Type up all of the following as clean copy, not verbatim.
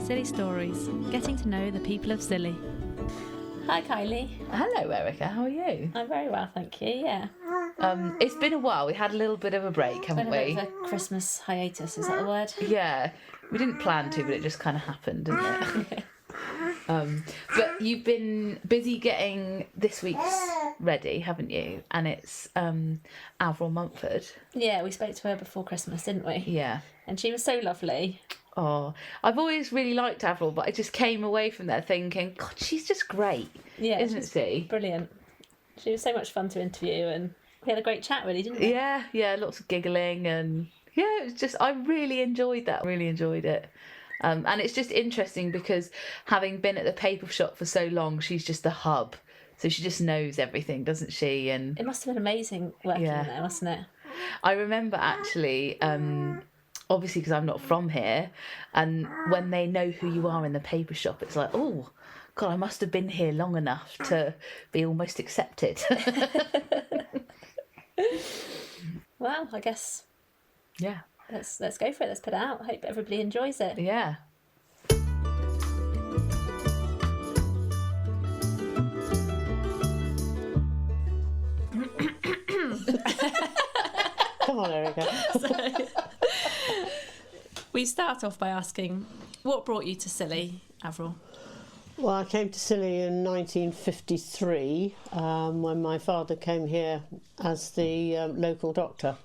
Scilly Stories, getting to know the people of Scilly. Hi Kylie. Hello Erica, how are you? I'm very well, thank you, yeah. It's been a while, we had a little bit of a break, haven't Been a we? bit of a Christmas hiatus, is that the word? Yeah, we didn't plan to, but it just kind of happened, didn't it? But you've been busy getting this week's ready, haven't you? And it's Avril Mumford. Yeah, we spoke to her before Christmas, didn't we? Yeah. And she was so lovely. Oh, I've always really liked Avril, but I just came away from there thinking, God, she's just great, Yeah, isn't she? Brilliant. She was so much fun to interview, and we had a great chat, really, didn't we? Yeah, lots of giggling, and yeah, it was just, I really enjoyed that, really enjoyed it. And it's just interesting because having been at the paper shop for so long, she's just the hub. So she just knows everything, doesn't she? And it must have been amazing working there, wasn't it? I remember actually, obviously because I'm not from here, and when they know who you are in the paper shop, it's like, oh, God, I must have been here long enough to be almost accepted. Well, I guess. Yeah. Let's go for it. Let's put it out. Hope everybody enjoys it. Yeah. Come on, Erica. We start off by asking, what brought you to Scilly, Avril? Well, I came to Scilly in 1953 when my father came here as the local doctor.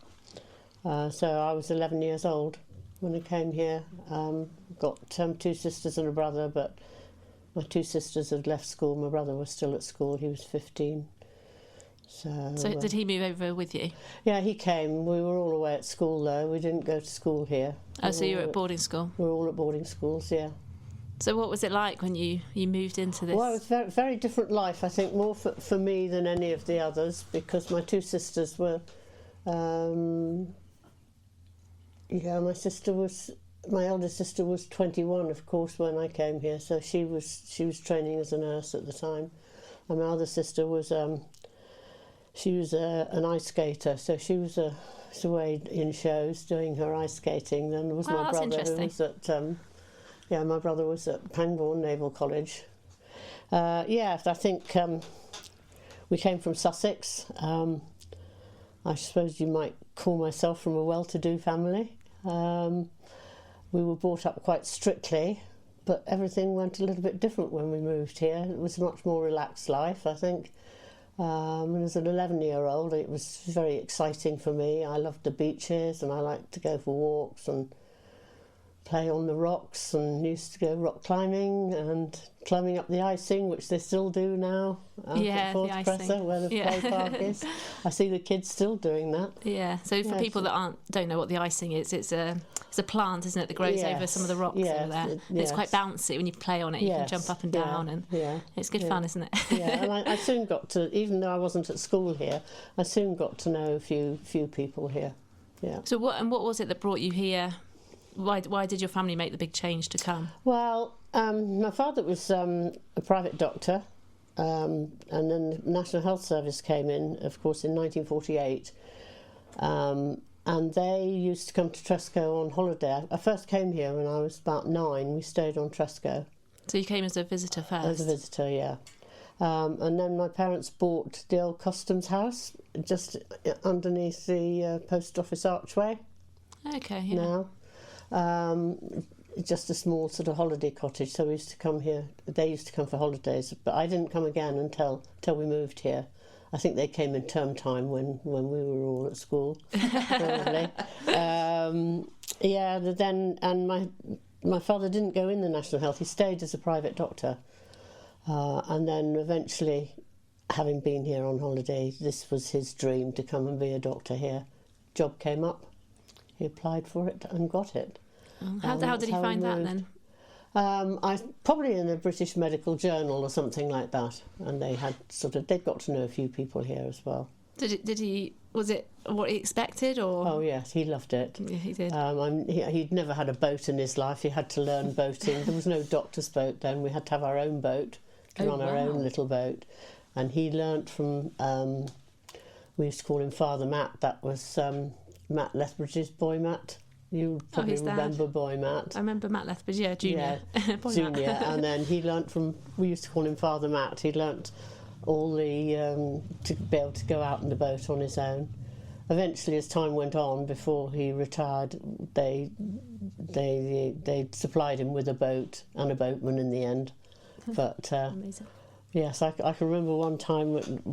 So I was 11 years old when I came here. Got two sisters and a brother, but my two sisters had left school. My brother was still at school. He was 15. So Did he move over with you? Yeah, he came. We were all away at school, though. We didn't go to school here. Oh, so you were at boarding school? We were all at boarding schools, yeah. So what was it like when you moved into this? Well, it was a very, very different life, I think, more for me than any of the others, because my two sisters were... my eldest sister was 21, of course, when I came here, so she was training as a nurse at the time. And my other sister was an ice skater, so she was away in shows doing her ice skating. Then there was my brother who was at my brother was at Pangbourne Naval College. I think we came from Sussex. I suppose you might call myself from a well-to-do family. We were brought up quite strictly, but everything went a little bit different when we moved here. It was a much more relaxed life, I think. As an 11-year-old, it was very exciting for me. I loved the beaches, and I liked to go for walks and play on the rocks, and used to go rock climbing and climbing up the icing, which they still do now. Yeah, the icing. Where the play park is. I see the kids still doing that. Yeah. So for people that don't know what the icing is, it's a plant, isn't it, that grows over some of the rocks over there. It's quite bouncy when you play on it. You can jump up and down, and it's good fun, isn't it? Yeah, and I soon got to, even though I wasn't at school here, I soon got to know a few people here. Yeah. So what was it that brought you here? Why did your family make the big change to come? Well, my father was a private doctor, and then the National Health Service came in, of course, in 1948, and they used to come to Tresco on holiday. I first came here when I was about 9. We stayed on Tresco. So you came as a visitor first? As a visitor, yeah. And then my parents bought the old customs house just underneath the post office archway. Okay, yeah. Now. Just a small sort of holiday cottage, so we used to come here. They used to come for holidays, but I didn't come again until we moved here. I think they came in term time when we were all at school, probably. My father didn't go in the National Health. He stayed as a private doctor, and then eventually, having been here on holiday, this was his dream to come and be a doctor here. Job came up. He applied for it and got it. How did he find that then? I probably in a British Medical Journal or something like that, and they'd got to know a few people here as well. Was it what he expected, or? Oh yes, he loved it. Yeah, he did. He'd never had a boat in his life. He had to learn boating. There was no doctor's boat then. We had to have our own boat, run our own little boat, and he learnt from. We used to call him Father Matt. That was Matt Lethbridge's boy, Matt. You probably remember Boy Matt. I remember Matt Lethbridge, yeah, Junior. Yeah, Junior. And then he learnt from, we used to call him Father Matt, he learnt all the, to be able to go out in the boat on his own. Eventually, as time went on, before he retired, they supplied him with a boat and a boatman in the end. But amazing. Yes, I can remember one time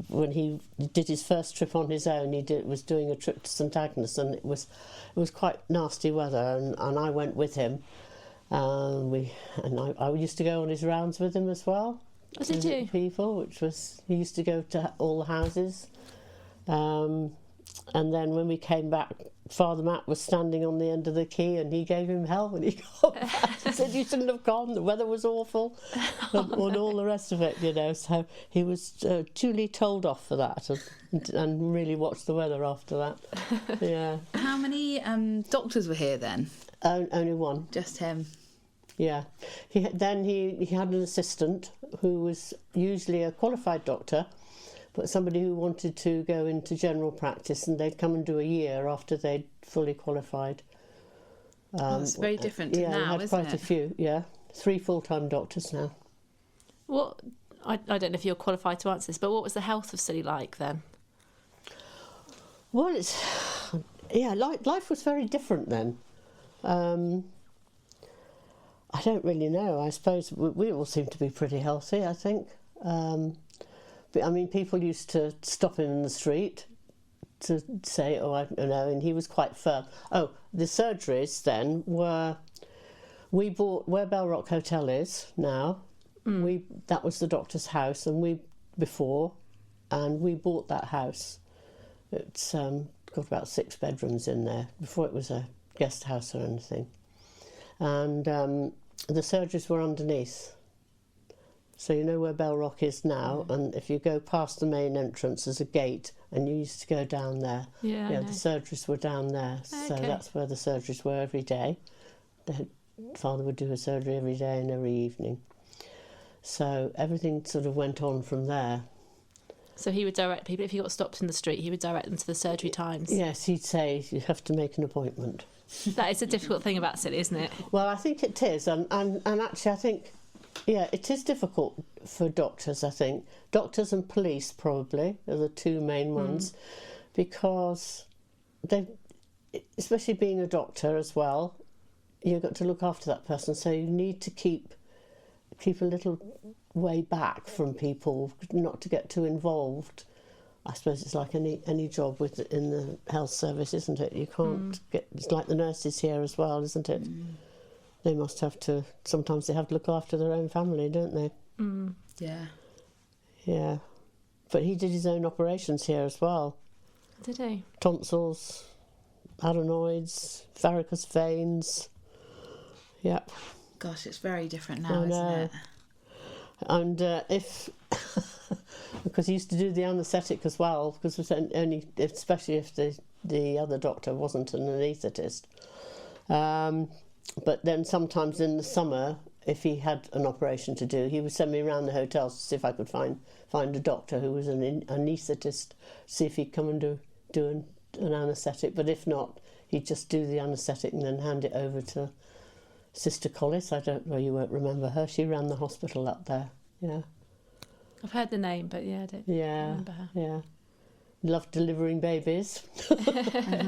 when he did his first trip on his own. Was doing a trip to St Agnes, and it was quite nasty weather, and I went with him. I used to go on his rounds with him as well. Oh, did you? People, he used to go to all the houses. And then when we came back, Father Matt was standing on the end of the quay, and he gave him hell when he got back. He said, "You shouldn't have gone, the weather was awful," and all the rest of it, you know. So he was duly told off for that, and really watched the weather after that. Yeah. How many doctors were here then? Only one. Just him? Yeah. He had an assistant who was usually a qualified doctor, but somebody who wanted to go into general practice, and they'd come and do a year after they'd fully qualified. It's very different to now, we had isn't quite it? a few, yeah. 3 full-time doctors now. What? I don't know if you're qualified to answer this, but what was the health of Scilly like then? Well, life was very different then. I don't really know. I suppose we all seem to be pretty healthy, I think. But I mean, people used to stop him in the street to say, "Oh, I don't know," and he was quite firm. Oh, the surgeries then we bought where Bell Rock Hotel is now. That was the doctor's house, and we bought that house. It's got about 6 bedrooms in there before it was a guest house or anything, and the surgeries were underneath. So you know where Bell Rock is now, and if you go past the main entrance, there's a gate, and you used to go down there. Yeah, the surgeries were down there, so that's where the surgeries were every day. Father would do a surgery every day and every evening. So everything sort of went on from there. So he would direct people, if he got stopped in the street, he would direct them to the surgery times? Yes, he'd say, "You have to make an appointment." That is a difficult thing about Scilly, isn't it? Well, I think it is, and actually I think, yeah, it is difficult for doctors, I think. Doctors and police probably are the 2 main ones, because especially being a doctor as well, you've got to look after that person, so you need to keep a little way back from people, not to get too involved. I suppose it's like any job in the health service, isn't it? You can't it's like the nurses here as well, isn't it? They must have to, sometimes they have to look after their own family, don't they? Yeah. Yeah. But he did his own operations here as well. Did he? Tonsils, adenoids, varicose veins. Yep. Gosh, it's very different now, isn't it? And because he used to do the anaesthetic as well, because it was only, especially if the other doctor wasn't an anaesthetist. But then sometimes in the summer, if he had an operation to do, he would send me around the hotels to see if I could find a doctor who was an anaesthetist, see if he'd come and do an anaesthetic. But if not, he'd just do the anaesthetic and then hand it over to Sister Collis. I don't know, you won't remember her. She ran the hospital up there. Yeah. I've heard the name, but yeah, I don't remember her. Yeah. Loved delivering babies.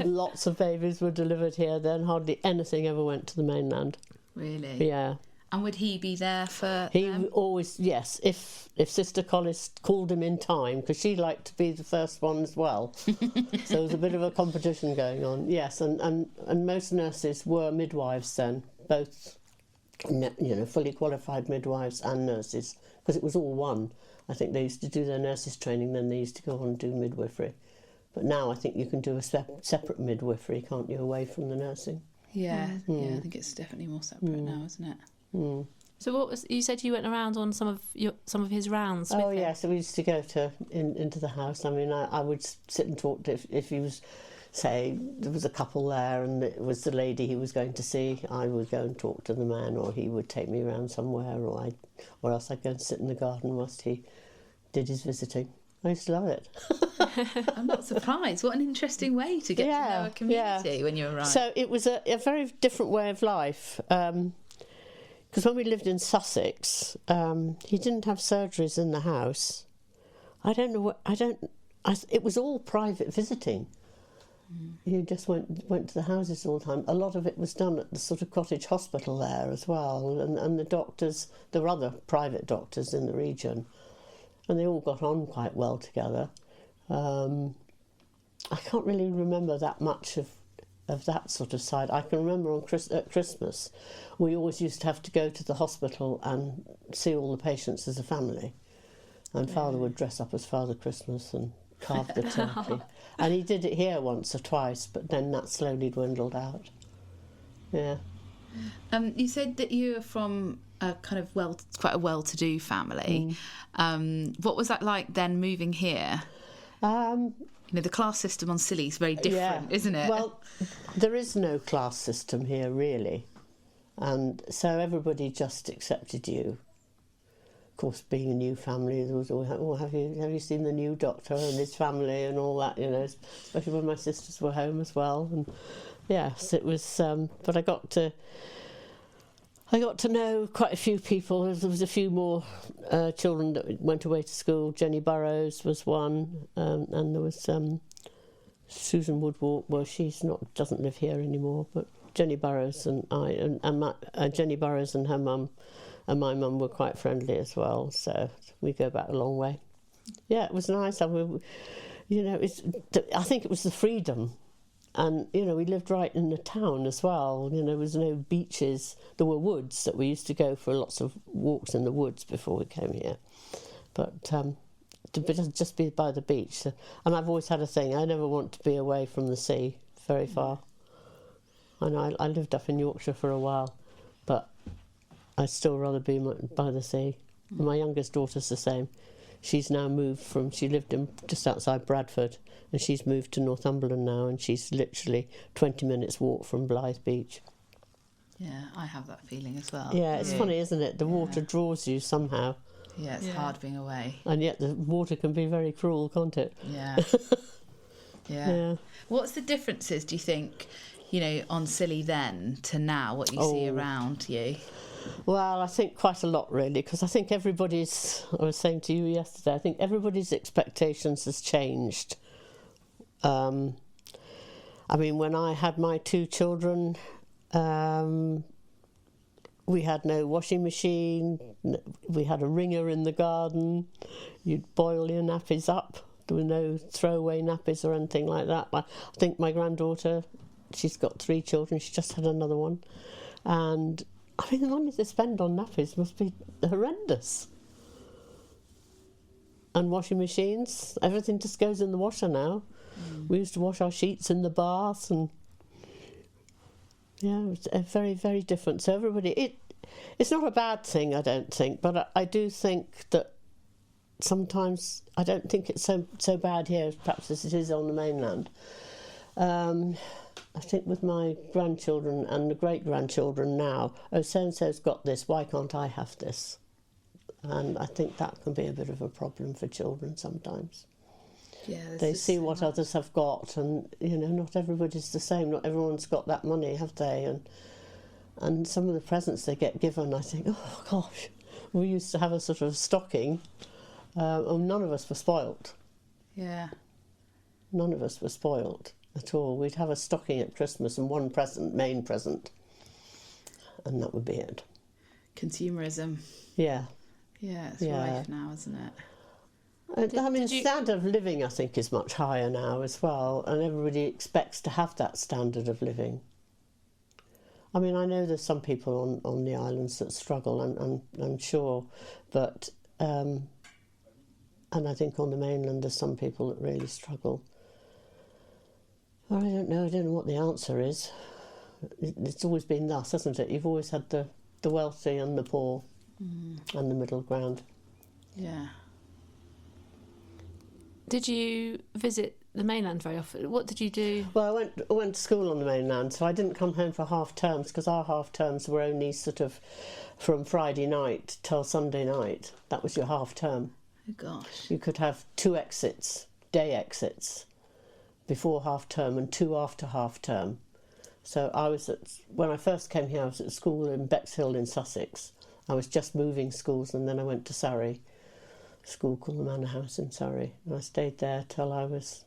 Lots of babies were delivered here then. Hardly anything ever went to the mainland. Really? Yeah. And would he be there for them? Always, yes. If Sister Collis called him in time, because she liked to be the first one as well. So there was a bit of a competition going on. Yes, and most nurses were midwives then, both, fully qualified midwives and nurses, because it was all one. I think they used to do their nurses training, then they used to go on and do midwifery. But now I think you can do a separate midwifery, can't you, away from the nursing? Yeah, yeah. I think it's definitely more separate now, isn't it? So you said you went around on some of his rounds with him? Yeah, so we used to go into the house. I mean, I would sit and talk to, if he was, say, there was a couple there and it was the lady he was going to see, I would go and talk to the man, or he would take me around somewhere, or else I'd go and sit in the garden whilst he did his visiting. I used to love it. I'm not surprised. What an interesting way to get to know a community when you arrived. So it was a very different way of life. Because when we lived in Sussex, he didn't have surgeries in the house. I don't know what. It was all private visiting. You just went to the houses all the time. A lot of it was done at the sort of cottage hospital there as well, and the doctors, there were other private doctors in the region, and they all got on quite well together. I can't really remember that much of that sort of side. I can remember at Christmas, we always used to have to go to the hospital and see all the patients as a family, and Father would dress up as Father Christmas and carve the turkey. And he did it here once or twice, but then that slowly dwindled out. Yeah. You said that you were from a kind of quite a well-to-do family. What was that like then, moving here? The class system on Scilly is very different, isn't it? Well, there is no class system here really, and so everybody just accepted you. Of course, being a new family, there was always, have you seen the new doctor and his family and all that, especially when my sisters were home as well. And yes, it was. But I got to know quite a few people. There was a few more children that went away to school. Jenny Burrows was one, and there was Susan Woodwalk. Well, doesn't live here anymore, but Jenny Burrows and Jenny Burrows and her mum. And my mum were quite friendly as well, so we go back a long way. Yeah, it was nice. I think it was the freedom, and we lived right in the town as well. There was no beaches. There were woods that we used to go for lots of walks in the woods before we came here, but to just be by the beach. And I've always had a thing. I never want to be away from the sea very far. And I lived up in Yorkshire for a while, but I'd still rather be by the sea. My youngest daughter's the same. She's now she lived just outside Bradford, and she's moved to Northumberland now, and she's literally 20 minutes walk from Blythe Beach. Yeah, I have that feeling as well. Yeah, it's funny, isn't it? The water draws you somehow. Yeah, it's hard being away. And yet the water can be very cruel, can't it? Yeah. Yeah. What's the differences, do you think, on Scilly then to now, what you see around you? Well, I think quite a lot, really, because I think I was saying to you yesterday, I think everybody's expectations has changed. When I had my two children, we had no washing machine, we had a wringer in the garden, you'd boil your nappies up, there were no throwaway nappies or anything like that. I think my granddaughter, she's got 3 children, she just had another one, and the money they spend on nappies must be horrendous. And washing machines, everything just goes in the washer now. We used to wash our sheets in the bath, and it's very, very different. So everybody, it's not a bad thing, I don't think, but I do think that sometimes I don't think it's so bad here perhaps as it is on the mainland. I think with my grandchildren and the great-grandchildren now, so-and-so's got this, why can't I have this? And I think that can be a bit of a problem for children sometimes. Yeah, they see what others have got, and, not everybody's the same. Not everyone's got that money, have they? And some of the presents they get given, I think, oh, gosh, we used to have a sort of stocking, and none of us were spoilt. Yeah. None of us were spoilt at all. We'd have a stocking at Christmas and one main present, and that would be it. Consumerism. Yeah. Yeah, it's rife now, isn't it? Standard of living, I think, is much higher now as well, and everybody expects to have that standard of living. I know there's some people on the islands that struggle, and I'm sure, but and I think on the mainland there's some people that really struggle. I don't know what the answer is. It's always been thus, hasn't it? You've always had the wealthy and the poor and the middle ground. Yeah. Did you visit the mainland very often? What did you do? Well, I went to school on the mainland, so I didn't come home for half terms, because our half terms were only sort of from Friday night till Sunday night. That was your half term. Oh gosh. You could have 2 exits, day exits, before half term and 2 after half term. So when I first came here, I was at school in Bexhill in Sussex. I was just moving schools, and then I went to Surrey, a school called the Manor House in Surrey, and I stayed there till I was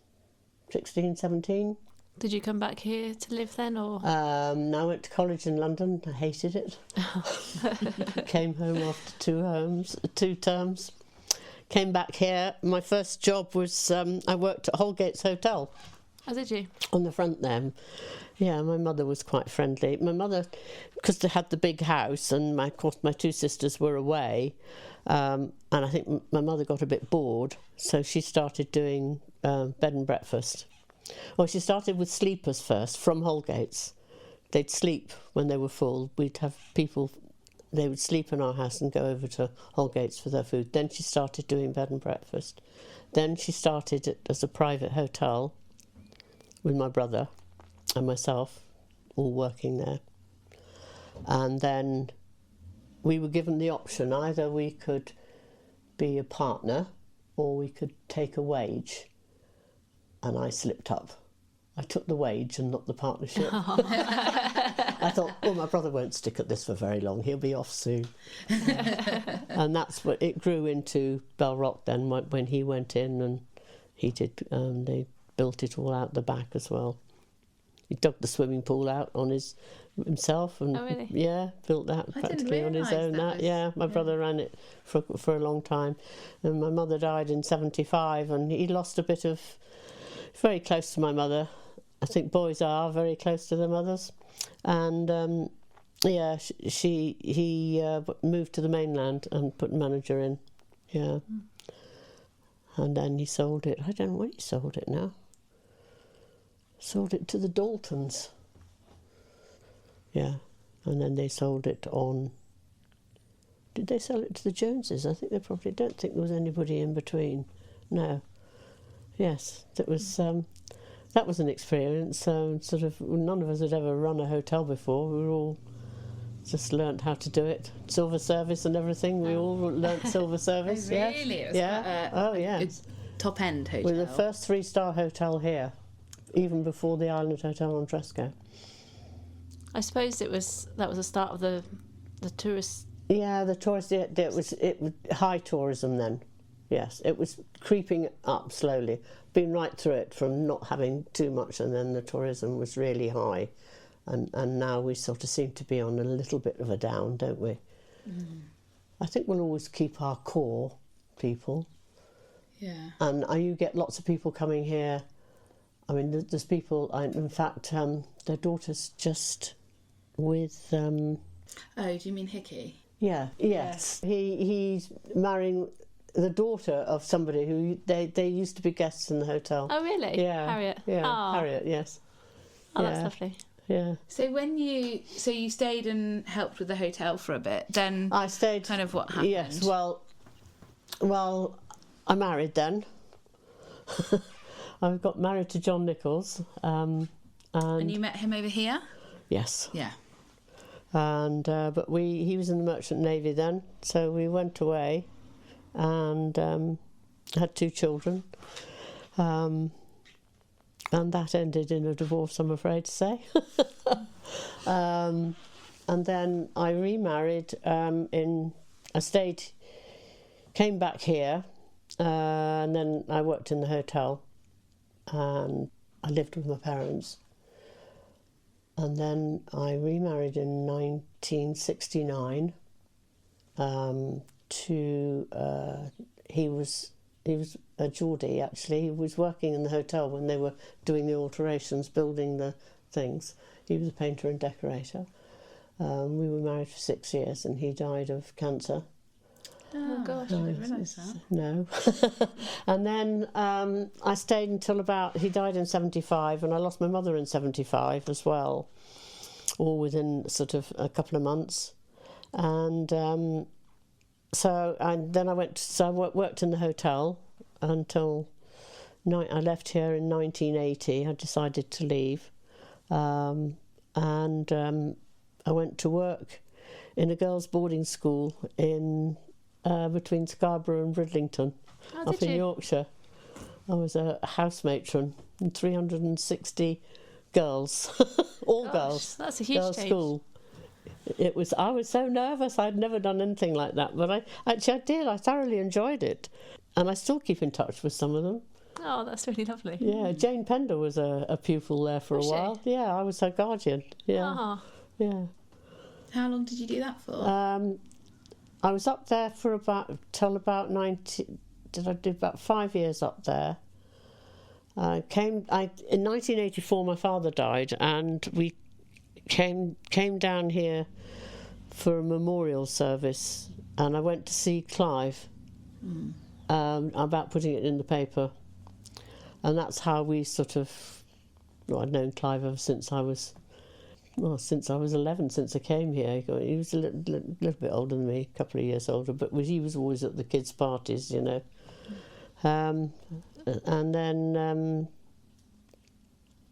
16, 17. Did you come back here to live then, or? No, I went to college in London. I hated it. Came home after 2 terms. Came back here. My first job was I worked at Holgate's Hotel. Oh, did you? On the front there. Yeah, my mother was quite friendly. My mother, because they had the big house, and of course my 2 sisters were away, and I think my mother got a bit bored, so she started doing bed and breakfast. Well, she started with sleepers first from Holgate's. They'd sleep when they were full. We'd have people, they would sleep in our house and go over to Holgate's for their food. Then she started doing bed and breakfast. Then she started it as a private hotel with my brother and myself, all working there. And then we were given the option, either we could be a partner or we could take a wage. And I slipped up. I took the wage and not the partnership. I thought, well, my brother won't stick at this for very long. He'll be off soon. And that's what it grew into. Belrock then, when he went in, and he did. They built it all out the back as well. He dug the swimming pool out on himself, and really? Yeah, built that practically on his own. My brother ran it for a long time, and my mother died in 1975, and he lost a bit of. Very close to my mother. I think boys are very close to their mothers, and he moved to the mainland and put manager in. Yeah. And then he sold it. I don't know when he sold it now. Sold it to the Daltons. Yeah. And then they sold it on... Did they sell it to the Joneses? I think they probably don't think there was anybody in between. No. Yes, that was an experience. Sort of, none of us had ever run a hotel before. We were all just learnt how to do it. Silver service and everything. We all learnt silver service. Oh, really? Yes. It was Yeah. Good top end hotel. We're the first 3-star hotel here, even before the Island Hotel on Tresco. I suppose that was the start of the tourist. Yeah, the tourist. It was high tourism then. Yes, it was creeping up slowly. Been right through it from not having too much, and then the tourism was really high, and now we sort of seem to be on a little bit of a down, don't we? Mm. I think we'll always keep our core people. Yeah. And you get lots of people coming here. I mean, there's people. In fact, their daughter's just with. Oh, do you mean Hickey? Yeah. Yes. He's marrying the daughter of somebody who they used to be guests in the hotel. Oh, really? Yeah. Harriet? Yeah, Oh. Harriet, yes. Oh, that's lovely. Yeah. So when you stayed and helped with the hotel for a bit, then I stayed. Kind of what happened? Yes, well, I married then. I got married to John Nichols. And you met him over here? Yes. Yeah. And but he was in the Merchant Navy then, so we went away and had 2 children. And that ended in a divorce, I'm afraid to say. And then I remarried came back here, and then I worked in the hotel, and I lived with my parents. And then I remarried in 1969 he was a Geordie, actually. He was working in the hotel when they were doing the alterations, building the things. He was a painter and decorator. We were married for 6 years, and he died of cancer. Oh gosh, I didn't realise that. No. And then I stayed until he died in 75, and I lost my mother in 75 as well, all within sort of a couple of months. And then I worked in the hotel until I left here in 1980. I decided to leave, and I went to work in a girls' boarding school in between Scarborough and Bridlington. up in Yorkshire. I was a house matron, and 360 girls, all girls. That's a huge girls' change. School. I was so nervous. I'd never done anything like that, but I did. I thoroughly enjoyed it, and I still keep in touch with some of them. Oh, that's really lovely. Yeah, Jane Pender was a pupil there for a while. She? Yeah, I was her guardian. Yeah, yeah. How long did you do that for? I was up there for till about 90. Did I do about 5 years up there? In 1984, my father died, and we came down here for a memorial service, and I went to see Clive about putting it in the paper, and that's how we sort of. Well, I'd known Clive ever since I was 11, since I came here. He was a little bit older than me, a couple of years older, but he was always at the kids' parties, you know. And then,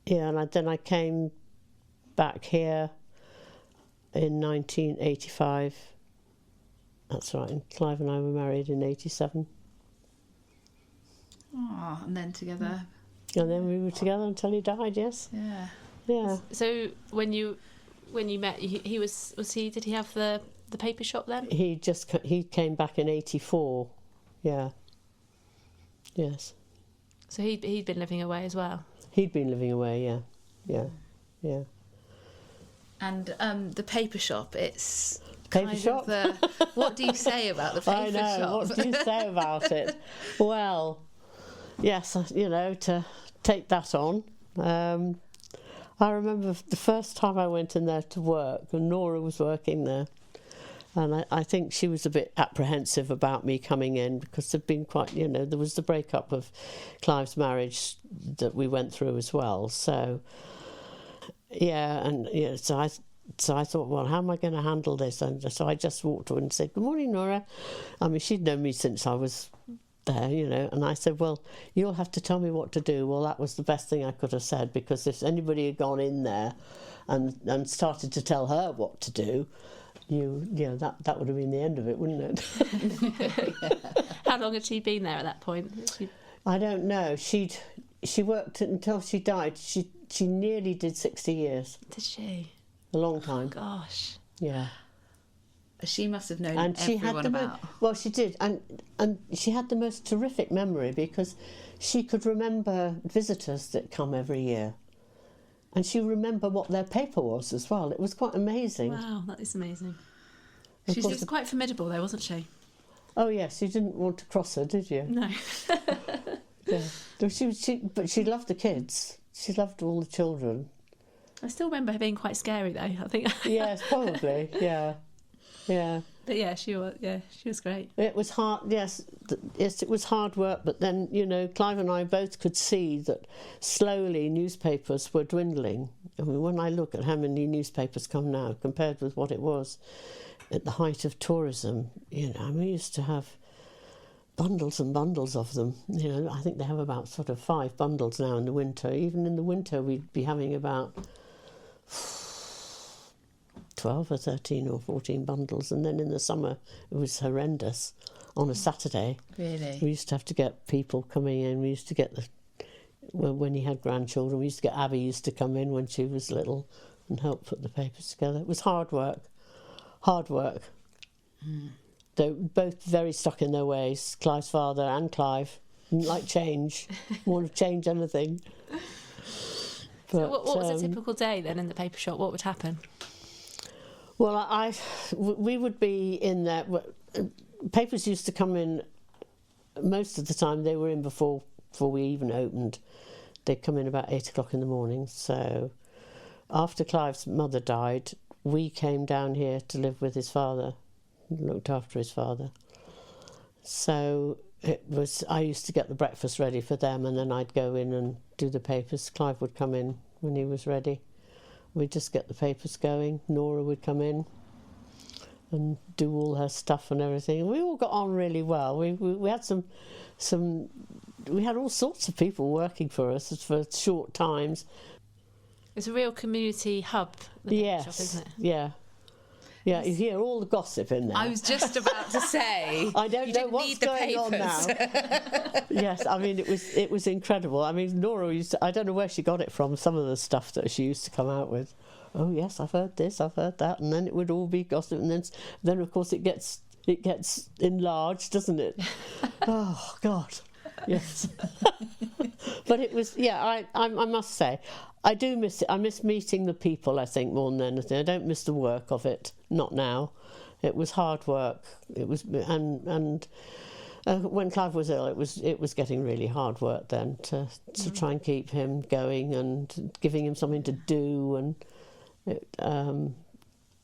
and then I came back here in 1985. That's right, and Clive and I were married in 87. Oh, and then together. And then we were together until he died, yes. Yeah. Yeah. So when you met, he was he? Did he have the paper shop then? He came back in 84. Yeah. Yes. So he'd been living away as well. He'd been living away, yeah, yeah, yeah. And the paper shop, it's Paper shop? What do you say about the paper shop? I know, what do you say about it? Well, yes, you know, to take that on. I remember the first time I went in there to work, and Nora was working there, and I think she was a bit apprehensive about me coming in, because there'd been quite, you know, there was the breakup of Clive's marriage that we went through as well. So, yeah, and so I thought, well, how am I going to handle this? And so I just walked to her and said, "Good morning, Nora." I mean, she'd known me since I was there, you know, and I said, "Well, you'll have to tell me what to do." Well, that was the best thing I could have said, because if anybody had gone in there and started to tell her what to do, you know, that would have been the end of it, wouldn't it? How long had she been there at that point? I don't know. She worked until she died. She nearly did 60 years. Did she? A long time. Oh, gosh. Yeah. She must have known and she everyone had about. Well, she did, and she had the most terrific memory, because she could remember visitors that come every year, and she remember what their paper was as well. It was quite amazing. Wow, that is amazing. Of She course, was quite formidable, though, wasn't she? Oh yes, you didn't want to cross her, did you? No. Yeah. But she loved the kids. She loved all the children. I still remember her being quite scary, though. I think. Yes, probably. Yeah. Yeah. But yeah, she was great. It was hard. Yes, it was hard work. But then, you know, Clive and I both could see that slowly newspapers were dwindling. I mean, when I look at how many newspapers come now compared with what it was at the height of tourism, you know, we used to have bundles and bundles of them. You know, I think they have about sort of 5 bundles now in the winter. Even in the winter, we'd be having about 12 or 13 or 14 bundles, and then in the summer it was horrendous. On a Saturday, Really? we used to have to get people coming in. We used to get when he had grandchildren, we used to get Abby used to come in when she was little and help put the papers together. It was hard work. They're both very stuck in their ways, Clive's father and Clive. Didn't like change, want to change anything. But, So what was a typical day then in the paper shop? What would happen? Well, we would be in there. Papers used to come in most of the time. They were in before we even opened. They'd come in about 8 o'clock in the morning. So after Clive's mother died, we came down here to live with his father, looked after his father. So I used to get the breakfast ready for them, and then I'd go in and do the papers. Clive would come in when he was ready. We'd just get the papers going. Nora would come in and do all her stuff and everything. And we all got on really well. We had we had all sorts of people working for us for short times. It's a real community hub, the paper shop, isn't it? Yeah. Yeah, you hear all the gossip in there. I was just about to say. I don't know what's going on now. Yes, I mean it was incredible. I mean Nora I don't know where she got it from. Some of the stuff that she used to come out with. Oh yes, I've heard this, I've heard that, and then it would all be gossip, and then of course it gets enlarged, doesn't it? Oh God, yes. But it was, yeah. I must say, I do miss it. I miss meeting the people, I think, more than anything. I don't miss the work of it. Not now. It was hard work. It was, and when Clive was ill, it was getting really hard work then to try and keep him going and giving him something to do,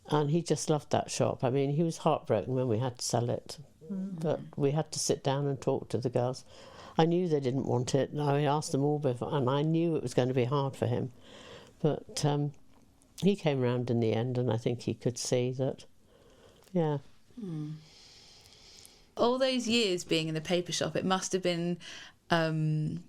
and he just loved that shop. I mean, he was heartbroken when we had to sell it, but we had to sit down and talk to the girls. I knew they didn't want it, and I asked them all before, and I knew it was going to be hard for him. But he came round in the end, and I think he could see that, yeah. All those years being in the paper shop, it must have been, I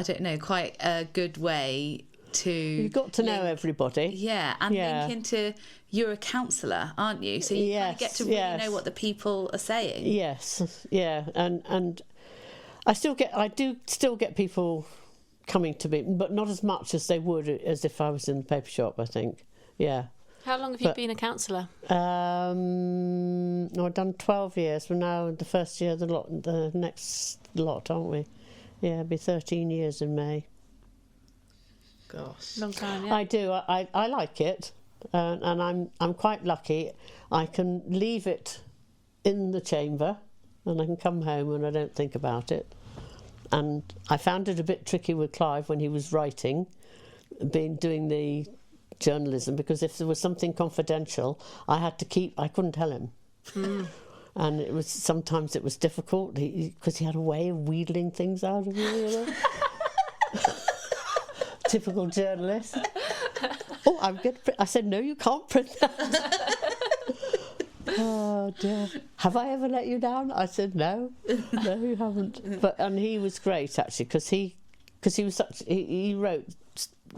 don't know, quite a good way to... You've got to know everybody. Yeah, and link into... You're a counsellor, aren't you? So you kind of get to really know what the people are saying. Yes, yeah, and I do still get people coming to me, but not as much as they would as if I was in the paper shop, I think. Yeah. How long have you been a counsellor? I've done 12 years. We're now in the first year, the next lot, aren't we? Yeah, it'll be 13 years in May. Gosh. Long time, yeah. I do. I like it, and I'm quite lucky. I can leave it in the chamber, and I can come home and I don't think about it. And I found it a bit tricky with Clive when he was writing, doing the journalism, because if there was something confidential, I couldn't tell him. And sometimes it was difficult because he had a way of wheedling things out of me, you know. Typical journalist. Oh, I'm good. I said, no, you can't print that. Oh dear. Have I ever let you down? I said, no, you haven't. And he was great actually, because he wrote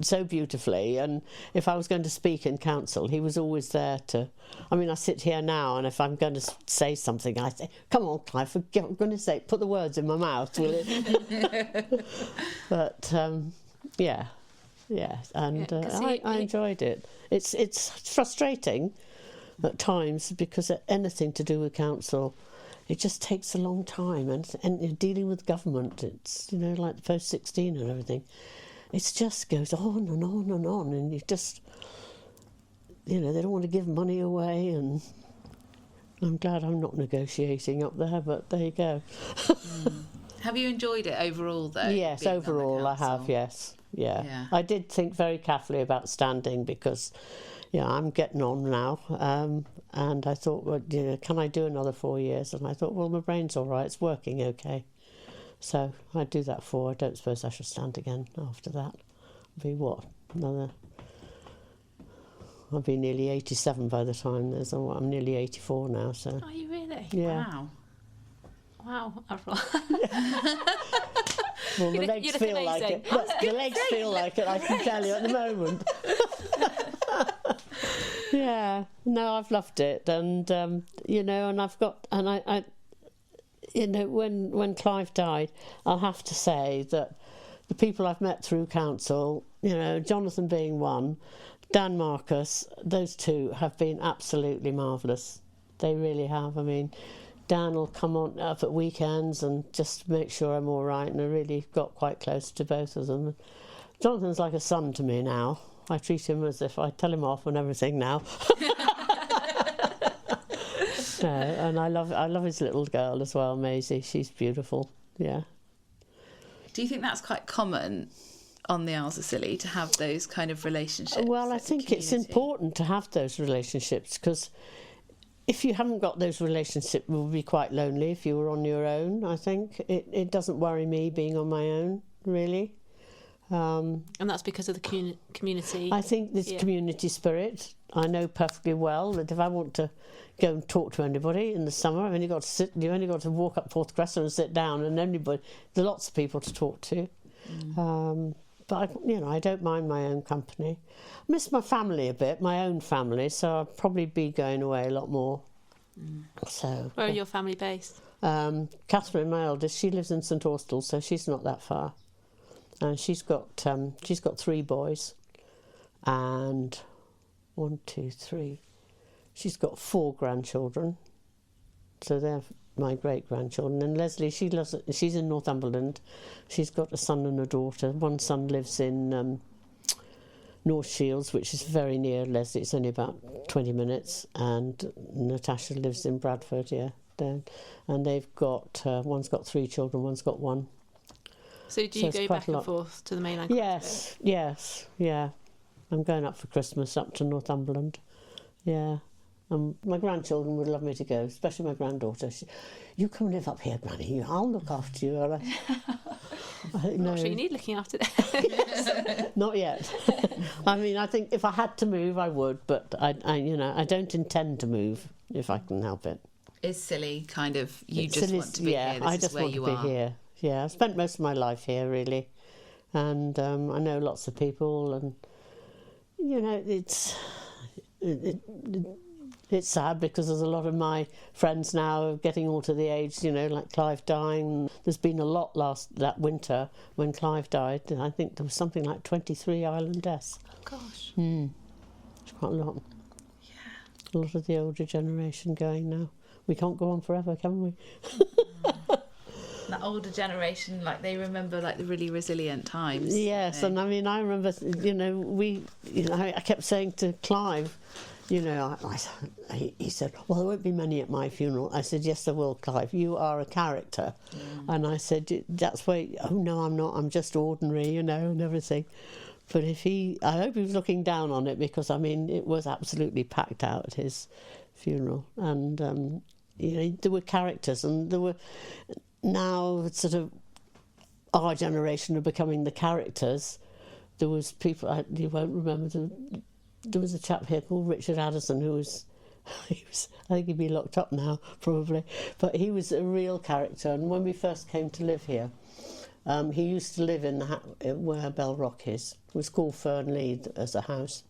so beautifully, and if I was going to speak in council, he was always there to. I mean, I sit here now, and if I'm going to say something, I say, "Come on, Clive, for goodness sake, put the words in my mouth, will it?" But yeah, and I enjoyed it. It's frustrating at times, because anything to do with council, it just takes a long time, and dealing with government, it's, you know, like the post-16 and everything, it just goes on and on and on, and you just, you know, they don't want to give money away, and I'm glad I'm not negotiating up there, but there you go. Have you enjoyed it overall, though? Yes, overall I have, yes. Yeah. I did think very carefully about standing, because I'm getting on now, and I thought, well, you know, can I do another 4 years? And I thought, well, my brain's all right, it's working okay. So I'd do that 4. I don't suppose I shall stand again after that. I'll be nearly 87 by the time I'm nearly 84 now, so. Are you really? Yeah. Wow. Well, the legs feel like it. The legs feel like it, I can tell you at the moment. Yeah, no, I've loved it, and you know, and I you know, when Clive died, I'll have to say that the people I've met through council, you know, Jonathan being one, Dan Marcus, those two have been absolutely marvellous. They really have. I mean, Dan will come on up at weekends and just make sure I'm all right, and I really got quite close to both of them. Jonathan's like a son to me now. I treat him as if I tell him off and everything now. No, and I love his little girl as well, Maisie. She's beautiful. Yeah. Do you think that's quite common on the Isles of Scilly, to have those kind of relationships? Well, I think it's important to have those relationships, because if you haven't got those relationships, it will be quite lonely if you were on your own, I think. It doesn't worry me being on my own, really. And that's because of the community. I think this community spirit. I know perfectly well that if I want to go and talk to anybody in the summer, I've only got to you only got to walk up Forth Crescent and sit down, and there's lots of people to talk to. But I don't mind my own company. I miss my family a bit, my own family, so I'll probably be going away a lot more. So where are your family based? Catherine, my eldest, she lives in St Austell, so she's not that far, and she's got 3 boys, and 1, 2, 3. She's got 4 grandchildren, so they're my great-grandchildren. And Leslie, she's in Northumberland. She's got a son and a daughter. One son lives in North Shields, which is very near Leslie. It's only about 20 minutes. And Natasha lives in Bradford, and they've got, one's got 3 children, one's got 1. So do you go back and forth to the mainland? Yes, yeah. I'm going up for Christmas up to Northumberland, yeah. My grandchildren would love me to go, especially my granddaughter. You come live up here, Granny. I'll look after you. I'm not sure you need looking after them. Yes, not yet. I mean, I think if I had to move, I would, but I don't intend to move if I can help it. It's silly, kind of. You just want to be here. I just want to be here. Yeah, I've spent most of my life here, really, and I know lots of people, and it's sad because there's a lot of my friends now getting all to the age, like Clive dying. There's been a lot that winter when Clive died. I think there was something like 23 island deaths. Oh, gosh. It's quite a lot. Yeah. A lot of the older generation going now. We can't go on forever, can we? That older generation, they remember the really resilient times. Yes, and I mean, I remember, I kept saying to Clive, he said, well, there won't be many at my funeral. I said, yes, there will, Clive. You are a character. And I said, that's why, oh, no, I'm not. I'm just ordinary, and everything. But I hope he was looking down on it because, I mean, it was absolutely packed out at his funeral. And, there were characters, and there were now sort of our generation are becoming the characters. There was people, you won't remember there was a chap here called Richard Addison who was I think he'd be locked up now probably, but he was a real character. And when we first came to live here, he used to live in where Bell Rock is. It was called Fernley as a house.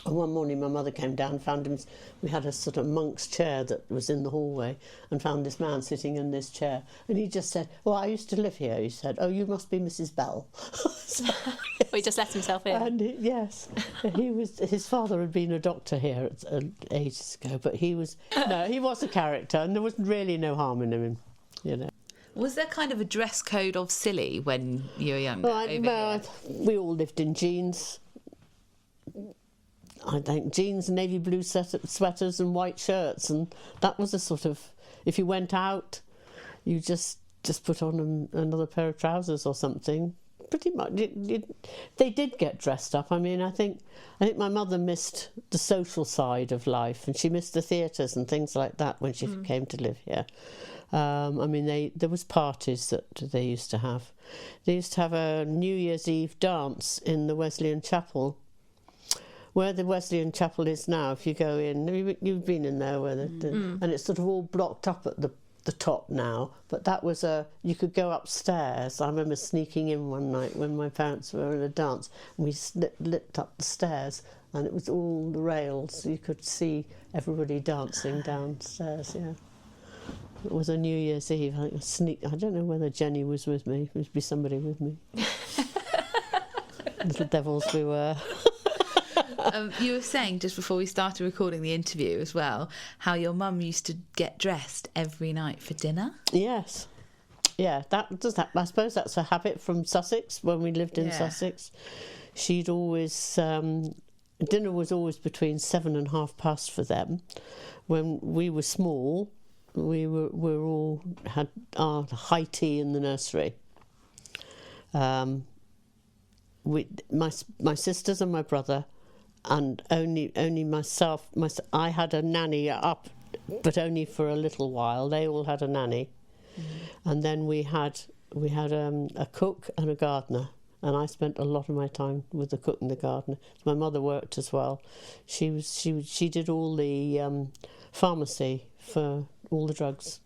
And one morning my mother came down and found him. We had a sort of monk's chair that was in the hallway, and found this man sitting in this chair. And he just said, well, I used to live here. He said, oh, you must be Mrs. Bell. So, yes. Well, he just let himself in. And his father had been a doctor here ages ago, but he was a character, and there was really no harm in him, Was there kind of a dress code of Scilly when you were younger? We all lived in jeans. I think jeans, navy blue sweaters and white shirts, and that was a sort of, if you went out, you just put on another pair of trousers or something. Pretty much, they did get dressed up. I mean, I think my mother missed the social side of life, and she missed the theatres and things like that when she came to live here. I mean, there was parties that they used to have. They used to have a New Year's Eve dance in the Wesleyan Chapel. Where the Wesleyan Chapel is now, if you go in, you've been in there, and it's sort of all blocked up at the top now. But that was you could go upstairs. I remember sneaking in one night when my parents were in a dance, and we slipped up the stairs, and it was all the rails. So you could see everybody dancing downstairs. Yeah, it was a New Year's Eve. I don't know whether Jenny was with me. It would be somebody with me. Little devils we were. You were saying just before we started recording the interview as well, how your mum used to get dressed every night for dinner. Yes, yeah. I suppose that's a habit from Sussex. When we lived in Sussex, she'd always dinner was always between 7 and past for them. When we were small, we all had our high tea in the nursery. My sisters and my brother. And only myself. I had a nanny up, but only for a little while. They all had a nanny, and then we had a cook and a gardener. And I spent a lot of my time with the cook and the gardener. My mother worked as well. She did all the pharmacy for all the drugs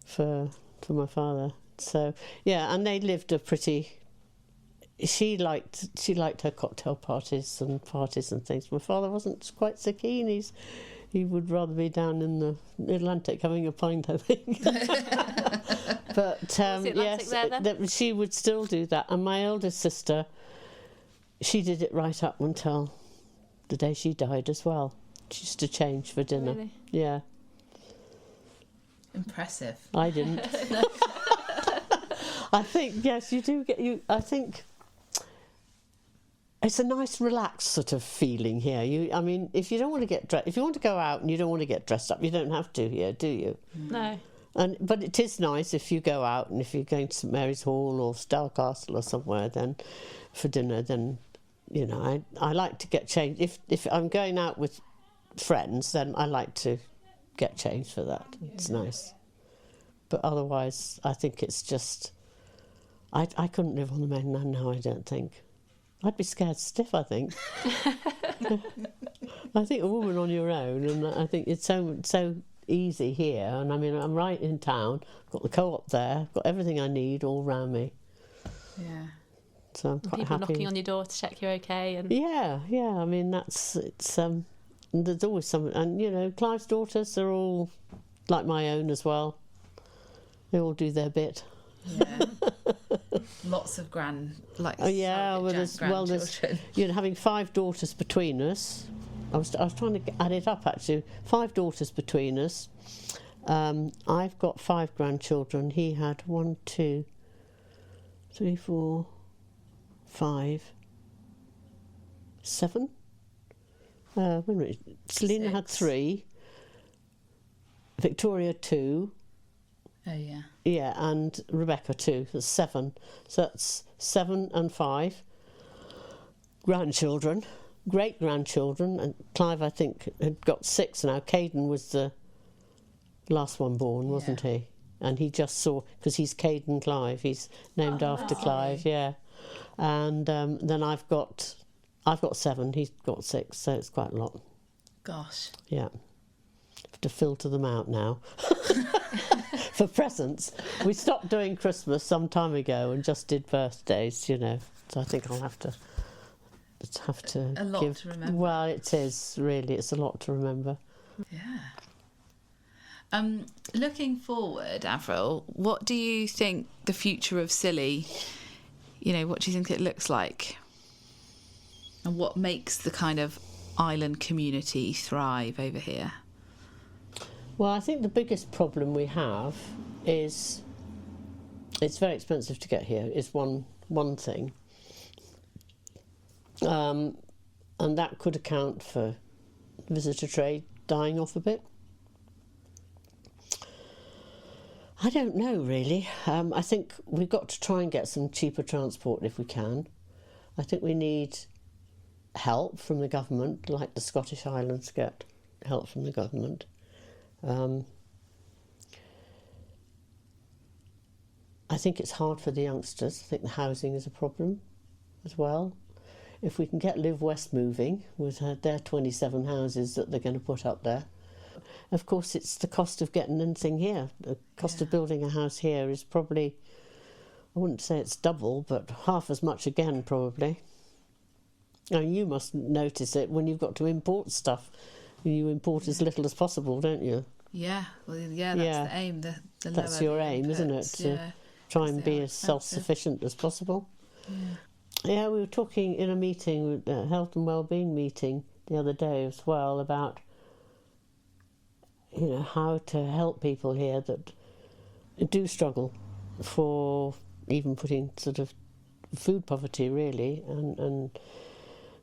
for my father. So yeah, and they lived a pretty she liked her cocktail parties and things. My father wasn't quite so keen. He would rather be down in the Atlantic having a pint, I think. But yes, she would still do that. And my eldest sister, she did it right up until the day she died as well. She used to change for dinner. Really? Yeah. Impressive. I didn't. I think, yes, you do get... I think it's a nice, relaxed sort of feeling here. I mean, if you don't want to get dressed... If you want to go out and you don't want to get dressed up, you don't have to here, do you? No. But it is nice if you go out, and if you're going to St Mary's Hall or Castle or somewhere then for dinner, then, you know, I like to get changed. If I'm going out with friends, then I like to get changed for that. It's nice. But otherwise, I think it's just... I couldn't live on the mainland now, I don't think. I'd be scared stiff, I think. I think a woman on your own, and I think it's so easy here. And I mean, I'm right in town, I've got the co-op there, I've got everything I need all round me. Yeah. So I'm quite people happy. Knocking on your door to check you're okay. And yeah. I mean, there's always some, and you know, Clive's daughters are all like my own as well. They all do their bit. Yeah. Lots of there's you know, having 5 daughters between us. I was trying to add it up actually. 5 daughters between us. I've got 5 grandchildren. He had 1, 2, 3, 4, 5, 7. Wait a minute. Selina 6. had 3. Victoria 2. Oh yeah. Yeah, and Rebecca 2. That's 7. So that's 7 and 5 grandchildren, great grandchildren, and Clive I think had got 6 now. Caden was the last one born, wasn't he? And he just saw, because he's Caden Clive. He's named after Clive. Yeah. And then I've got 7. He's got 6, so it's quite a lot. Gosh. Yeah. Have to filter them out now. For presents. We stopped doing Christmas some time ago and just did birthdays, you know. So I think I'll have to a lot give, to remember. Well, it is really. It's a lot to remember. Yeah. Looking forward, Avril, what do you think the future of Scilly? You know, what do you think it looks like? And what makes the kind of island community thrive over here? Well, I think the biggest problem we have is it's very expensive to get here, is one thing. And that could account for visitor trade dying off a bit. I don't know, really. I think we've got to try and get some cheaper transport if we can. I think we need help from the government, like the Scottish Islands get help from the government. I think it's hard for the youngsters. I think the housing is a problem as well. If we can get Live West moving with their 27 houses that they're going to put up there. Of course, it's the cost of getting anything here. The cost of building a house here is probably, I wouldn't say it's double, but half as much again, probably. Now, you must notice it when you've got to import stuff. You import as little as possible, don't you? Yeah, well, yeah, that's the aim. The that's your aim, inputs, isn't it? To try and be as self-sufficient as possible. Yeah, we were talking in a meeting, a health and wellbeing meeting the other day as well, about, you know, how to help people here that do struggle for even putting sort of food poverty, really, and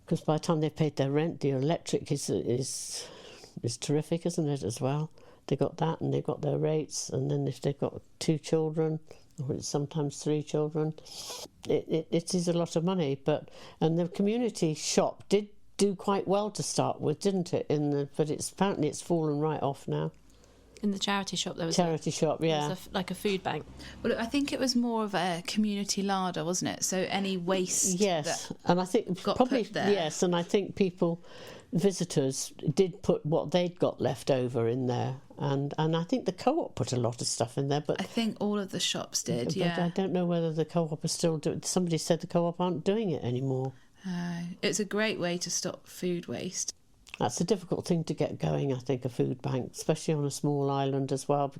because by the time they've paid their rent, their electric is terrific, isn't it, as well? They got that, and they've got their rates, and then if they've got 2 children, or sometimes 3 children, it is a lot of money. And the community shop did do quite well to start with, didn't it? But apparently it's fallen right off now. In the charity shop, there was shop, yeah, there was like a food bank. Well, I think it was more of a community larder, wasn't it? So any waste, yes, and I think got probably put there. Yes, and I think people visitors did put what they'd got left over in there, and I think the Co-op put a lot of stuff in there. But I think all of the shops did. But yeah, I don't know whether the Co-op are still doing. Somebody said the Co-op aren't doing it anymore. It's a great way to stop food waste. That's a difficult thing to get going, I think, a food bank, especially on a small island as well,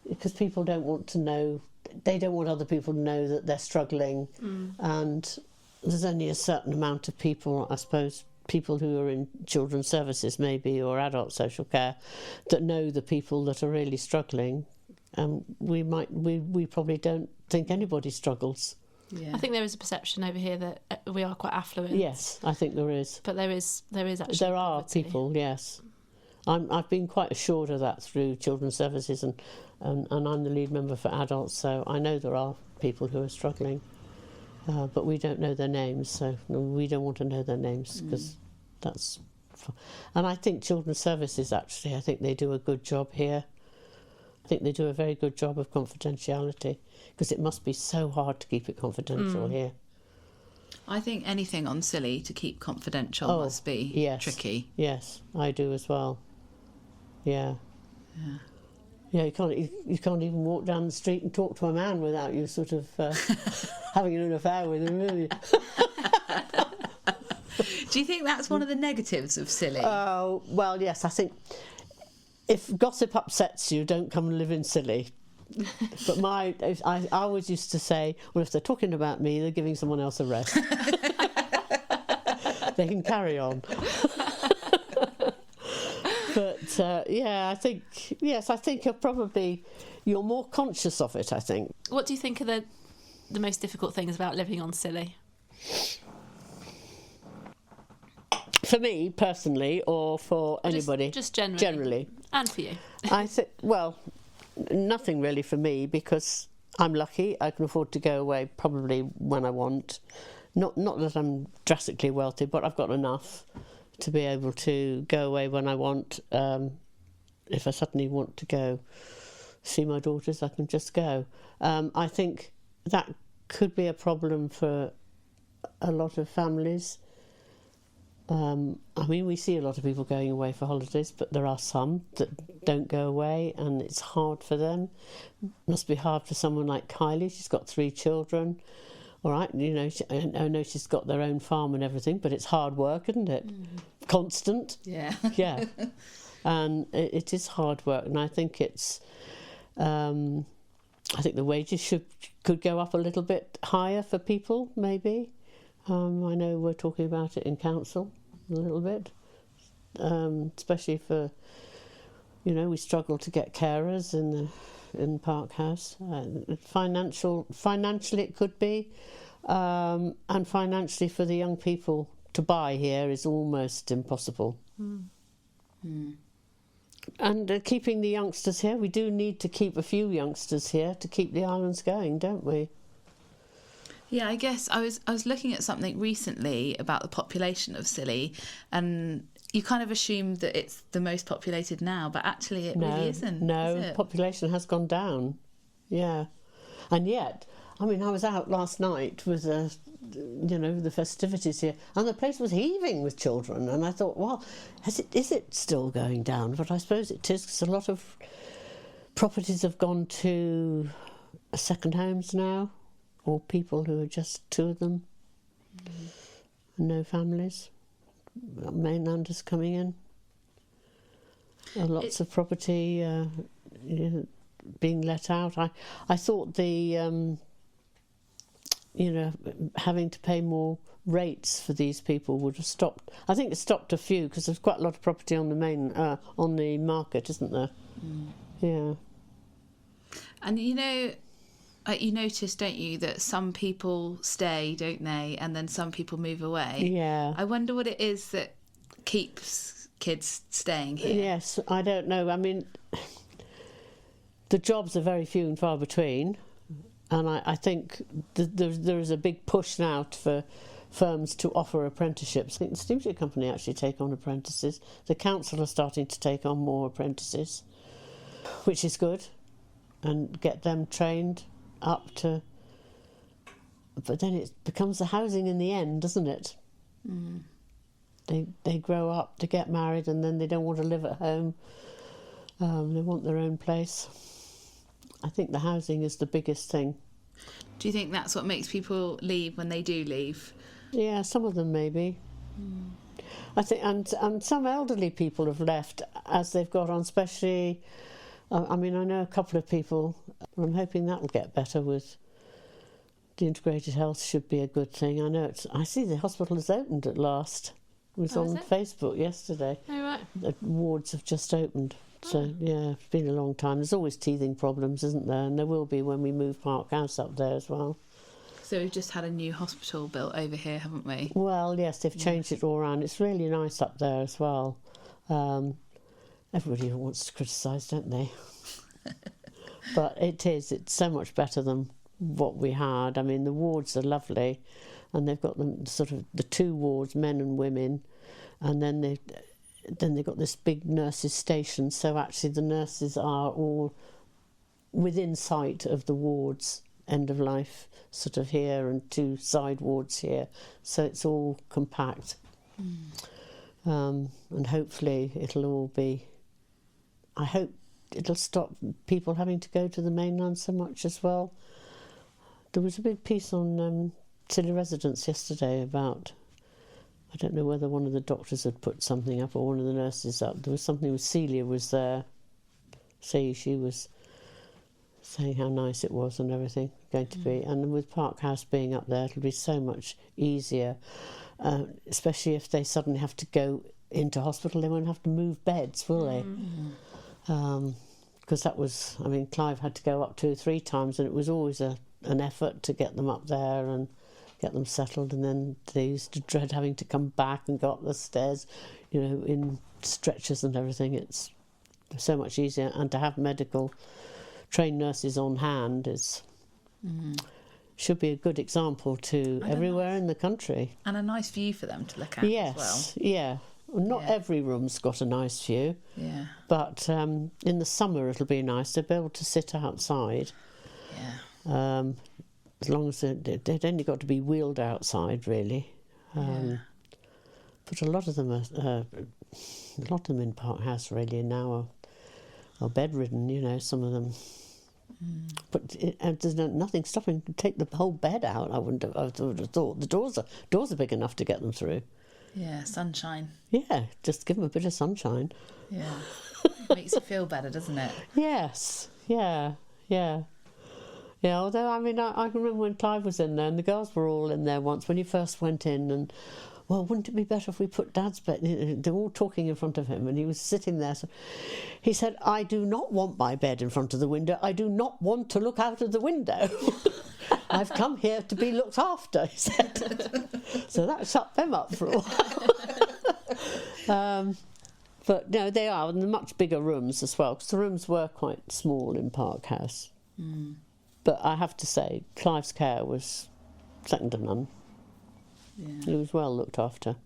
because people don't want to know. They don't want other people to know that they're struggling, and there's only a certain amount of people, I suppose, people who are in children's services maybe, or adult social care, that know the people that are really struggling. We probably don't think anybody struggles. Yeah. I think there is a perception over here that we are quite affluent. Yes, I think there is. But there is actually there are poverty. people. Yes, I've been quite assured of that through children's services, and I'm the lead member for adults, so I know there are people who are struggling, but we don't know their names, so we don't want to know their names because that's. And I think children's services actually, I think they do a good job here. I think they do a very good job of confidentiality, because it must be so hard to keep it confidential here. I think anything on Scilly to keep confidential must be tricky. Yes, I do as well. Yeah. Yeah, you can't even walk down the street and talk to a man without you sort of having an affair with him, really. Do you think that's one of the negatives of Scilly? Oh, well, yes, I think if gossip upsets you, don't come and live in Scilly. But I always used to say, well, if they're talking about me, they're giving someone else a rest. They can carry on. But I think you're more conscious of it, I think. What do you think are the most difficult things about living on Scilly? For me personally, or for anybody? Just generally. Generally. And for you. I think, well, nothing really for me, because I'm lucky. I can afford to go away probably when I want. Not that I'm drastically wealthy, but I've got enough to be able to go away when I want. If I suddenly want to go see my daughters, I can just go. I think that could be a problem for a lot of families. I mean, we see a lot of people going away for holidays, but there are some that don't go away, and it's hard for them. It must be hard for someone like Kylie. She's got 3 children. All right, I know she's got their own farm and everything, but it's hard work, isn't it? Constant. Yeah. Yeah. And it is hard work, and I think it's. I think the wages could go up a little bit higher for people, maybe. I know we're talking about it in council a little bit, especially for, we struggle to get carers in Park House. Financially it could be, and financially for the young people to buy here is almost impossible. And keeping the youngsters here, we do need to keep a few youngsters here to keep the islands going, don't we? Yeah, I guess I was looking at something recently about the population of Scilly, and you kind of assume that it's the most populated now, but actually it really isn't. No, is it? Population has gone down. Yeah. And yet, I mean, I was out last night with the festivities here, and the place was heaving with children, and I thought, well, is it still going down? But I suppose it is, because a lot of properties have gone to second homes now, or people who are just 2 of them, no families, mainlanders coming in. Lots of property being let out. I thought the having to pay more rates for these people would have stopped. I think it stopped a few, because there's quite a lot of property on the market, isn't there? Yeah. And you notice, don't you, that some people stay, don't they, and then some people move away? Yeah. I wonder what it is that keeps kids staying here. Yes, I don't know. I mean, the jobs are very few and far between, and I think there is a big push now for firms to offer apprenticeships. I think the steamship company actually take on apprentices. The council are starting to take on more apprentices, which is good, and get them trained up to. But then it becomes the housing in the end, doesn't it? they grow up to get married, and then they don't want to live at home. They want their own place. I think the housing is the biggest thing. Do you think that's what makes people leave when they do leave? Yeah, some of them maybe. I think, and some elderly people have left as they've got on, especially. I mean, I know a couple of people. I'm hoping that will get better with the integrated health. Should be a good thing. I see the hospital has opened at last. It was on Facebook yesterday. Oh, right. The wards have just opened. So, yeah, it's been a long time. There's always teething problems, isn't there? And there will be when we move Park House up there as well. So we've just had a new hospital built over here, haven't we? Well, yes, they've changed it all around. It's really nice up there as well. Everybody wants to criticise, don't they? But it's so much better than what we had. I mean, the wards are lovely, and they've got them sort of the 2 wards, men and women, and then they've got this big nurses' station, so actually the nurses are all within sight of the wards, end of life sort of here, and 2 side wards here, so it's all compact. And hopefully it'll all be, I hope it'll stop people having to go to the mainland so much as well. There was a big piece on Scilly Residence yesterday about, I don't know whether one of the doctors had put something up or one of the nurses up. There was something with Celia was there. See, she was saying how nice it was and everything going to be. And with Park House being up there, it'll be so much easier, especially if they suddenly have to go into hospital. They won't have to move beds, will they? Because that was, I mean, Clive had to go up 2 or 3 times, and it was always an effort to get them up there and get them settled, and then they used to dread having to come back and go up the stairs, you know, in stretchers and everything. It's so much easier, and to have medical trained nurses on hand should be a good example to everywhere in the country. And a nice view for them to look at as well. Yeah. Not every room's got a nice view. Yeah. But in the summer it'll be nice to be able to sit outside. Yeah. As long as they'd only got to be wheeled outside, really. But a lot of them in Park House really now are bedridden. You know, some of them. But there's nothing stopping to take the whole bed out. I would have thought the doors are big enough to get them through. Yeah, sunshine. Yeah, just give them a bit of sunshine. Yeah, it makes you feel better, doesn't it? Yes. Yeah. Although, I mean, I can remember when Clive was in there, and the girls were all in there once when he first went in, and, well, wouldn't it be better if we put Dad's bed? They were all talking in front of him, and he was sitting there. So he said, I do not want my bed in front of the window. I do not want to look out of the window. I've come here to be looked after, he said. So that shut them up for a while. But, no, they are in the much bigger rooms as well, because the rooms were quite small in Park House. But I have to say, Clive's care was second to none. Yeah. He was well looked after.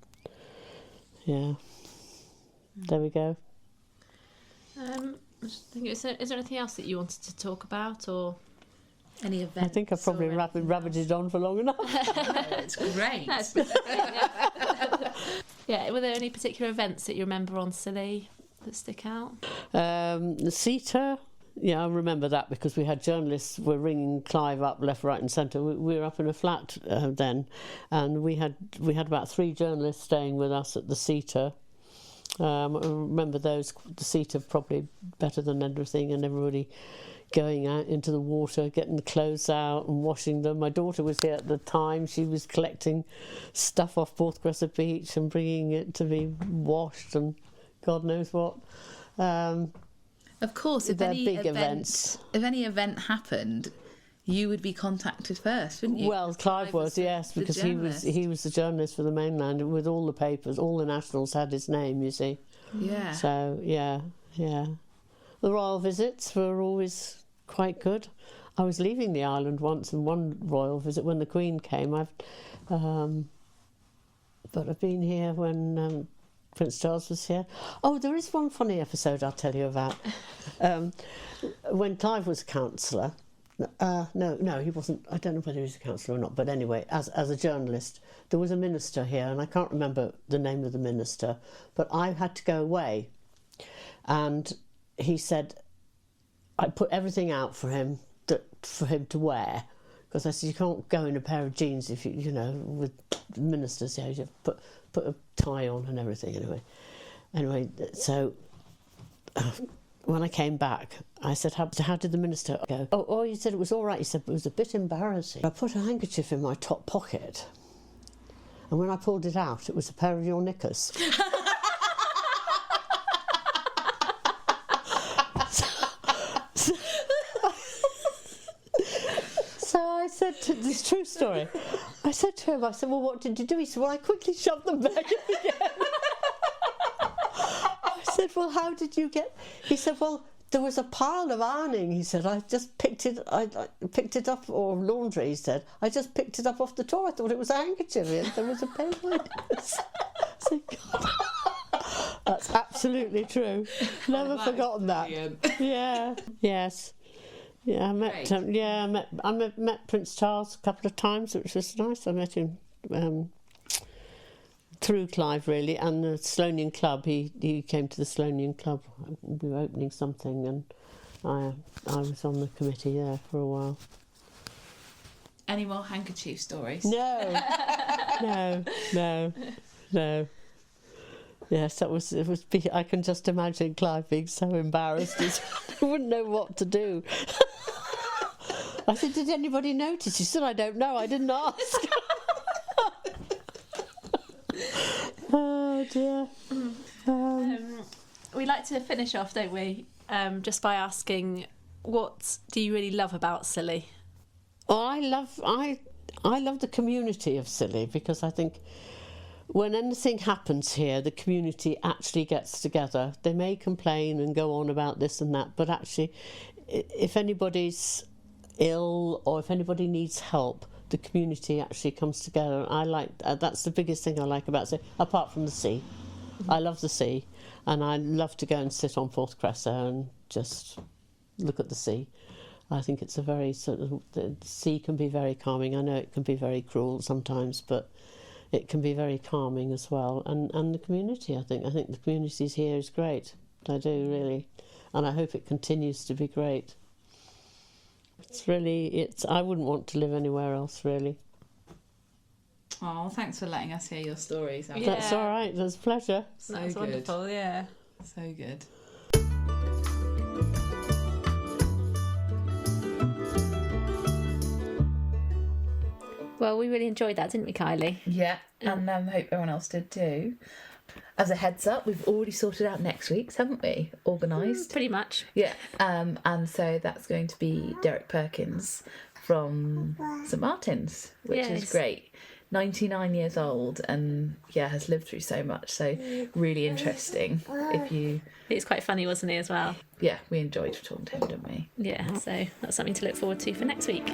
Yeah. There we go. Is there anything else that you wanted to talk about, or any events? I think I've probably rabbited on for long enough. It's great. That's brilliant, yeah. Were there any particular events that you remember on Scilly that stick out? The CETA. Yeah, I remember that because we had journalists were ringing Clive up left, right and centre. We were up in a flat then, and we had about 3 journalists staying with us at the CETA. I remember the CETA probably better than everything, and everybody going out into the water, getting the clothes out and washing them. My daughter was here at the time. She was collecting stuff off Porthcrest Beach and bringing it to be washed and God knows what. Of course, if any event happened, you would be contacted first, wouldn't you? Well, Clive was, yes, because he was the journalist for the mainland, with all the papers, all the nationals had his name, you see. Yeah. So yeah. The royal visits were always quite good. I was leaving the island once on one royal visit when the Queen came. But I've been here when Prince Charles was here. Oh, there is one funny episode I'll tell you about. When Clive was councillor, No, he wasn't. I don't know whether he was a councillor or not, but anyway, as a journalist, there was a minister here, and I can't remember the name of the minister, but I had to go away, and he said I put everything out for him to wear, because I said you can't go in a pair of jeans if you know, with ministers, you have to put a tie on and everything. Anyway, so. When I came back, I said, how did the minister go? Oh, he said it was all right. He said, but it was a bit embarrassing. I put a handkerchief in my top pocket, and when I pulled it out, it was a pair of your knickers. So I said, this true story, I said to him, well, what did you do? He said, well, I quickly shoved them back in again. I said, well, how did you get... He said, well, there was a pile of ironing. He said, I just picked it up, or laundry, he said. I just picked it up off the floor. I thought it was a handkerchief, and there was a pair of knickers. I said, God, that's absolutely true. Never forgotten that. Yeah, yes. Yeah, I met Prince Charles a couple of times, which was nice. I met him through Clive, really, and the Sloanian Club. He came to the Sloanian Club. We were opening something, and I was on the committee there for a while. Any more handkerchief stories? No. Yes, it was. I can just imagine Clive being so embarrassed. He wouldn't know what to do. I said, did anybody notice? He said, I don't know. I didn't ask. Oh dear. We like to finish off, don't we? Just by asking, what do you really love about Scilly? Well, I love the community of Scilly, because I think when anything happens here, the community actually gets together. They may complain and go on about this and that, but actually, if anybody's ill or if anybody needs help, the community actually comes together. I like that's the biggest thing I like about it, apart from the sea. I love the sea, and I love to go and sit on Forth Cresser and just look at the sea. I think it's a very the sea can be very calming. I know it can be very cruel sometimes, but it can be very calming as well. And the community, I think the community here is great. I do, really, and I hope it continues to be great. I wouldn't want to live anywhere else, really. Oh, thanks for letting us hear your stories. Yeah. That's all right. That's a pleasure. That's wonderful, yeah. So good. Well, we really enjoyed that, didn't we, Kylie? Yeah, and hope everyone else did too. As a heads up, we've already sorted out next week's, haven't we? Organised. Pretty much. Yeah, and so that's going to be Derek Perkins from St Martin's, which is great. 99 years old, and has lived through so much, so really interesting. It's quite funny, wasn't he, as well? Yeah, we enjoyed talking to him, didn't we? Yeah, so that's something to look forward to for next week.